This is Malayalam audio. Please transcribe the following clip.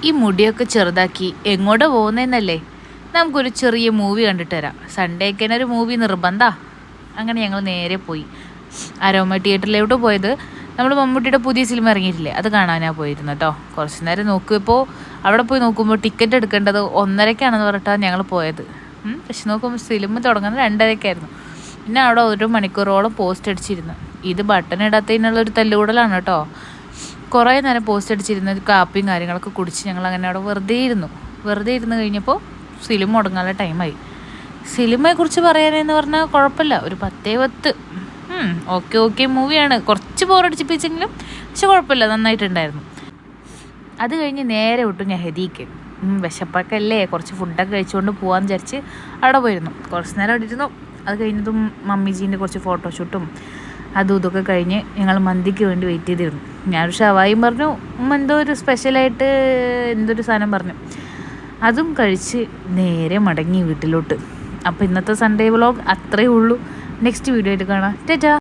ഈ മുടിയൊക്കെ ചെറുതാക്കി എങ്ങോട്ട് പോകുന്നതെന്നല്ലേ? നമുക്കൊരു ചെറിയ മൂവി കണ്ടിട്ട് വരാം. സൺഡേക്ക് ഒരു മൂവി നിർബന്ധ. അങ്ങനെ ഞങ്ങൾ നേരെ പോയി അരോമ തിയേറ്ററിലോട്ട് പോയത്. നമ്മൾ മമ്മൂട്ടിയുടെ പുതിയ സിനിമ ഇറങ്ങിയിട്ടില്ലേ, അത് കാണാനാണ് പോയിരുന്നു കേട്ടോ. കുറച്ച് നേരം നോക്കിയപ്പോൾ അവിടെ പോയി നോക്കുമ്പോൾ ടിക്കറ്റ് എടുക്കേണ്ടത് 1:30 പറഞ്ഞിട്ടാണ് ഞങ്ങൾ പോയത്. പക്ഷെ നോക്കുമ്പോൾ സിനിമ തുടങ്ങുന്നത് 2:30 പിന്നെ അവിടെ 1 മണിക്കൂറോളം പോസ്റ്റ് അടിച്ചിരുന്നു. ഇത് ബട്ടൺ ഇടാത്തതിനുള്ളൊരു തല്ലുകൂടലാണ് കേട്ടോ. കുറേ നേരം പോസ്റ്റ് അടിച്ചിരുന്ന കാപ്പിയും കാര്യങ്ങളൊക്കെ കുടിച്ച് ഞങ്ങൾ അങ്ങനെ അവിടെ വെറുതെ ഇരുന്ന് കഴിഞ്ഞപ്പോൾ സിനിമ തുടങ്ങാനുള്ള ടൈമായി. സിനിമയെക്കുറിച്ച് പറയാനെന്ന് പറഞ്ഞാൽ കുഴപ്പമില്ല, ഒരു 10 ഓക്കെ മൂവിയാണ്. കുറച്ച് ബോറടിച്ചിപ്പിച്ചെങ്കിലും പക്ഷെ കുഴപ്പമില്ല, നന്നായിട്ടുണ്ടായിരുന്നു. അത് കഴിഞ്ഞ് നേരെ വിട്ടു നെഹദിക്ക്. വിശപ്പൊക്കെ അല്ലേ, കുറച്ച് ഫുഡൊക്കെ കഴിച്ചുകൊണ്ട് പോകാമെന്ന് വിചാരിച്ച് അവിടെ പോയിരുന്നു. കുറച്ച് നേരം അവിടെ ഇരുന്നു. അത് കഴിഞ്ഞതും മമ്മിജീൻ്റെ കുറച്ച് ഫോട്ടോഷൂട്ടും അതും ഇതൊക്കെ കഴിഞ്ഞ് ഞങ്ങൾ മന്തിക്ക് വേണ്ടി വെയിറ്റ് ചെയ്തിരുന്നു. ഞാനൊരു ഷവായും പറഞ്ഞു, എന്തോ ഒരു സ്പെഷ്യലായിട്ട് എന്തൊരു സാധനം പറഞ്ഞു. അതും കഴിച്ച് നേരെ മടങ്ങി വീട്ടിലോട്ട്. അപ്പോൾ ഇന്നത്തെ സൺഡേ വ്ളോഗ് അത്രയേ ഉള്ളൂ. നെക്സ്റ്റ് വീഡിയോ ആയിട്ട് കാണാം. ടാറ്റാ.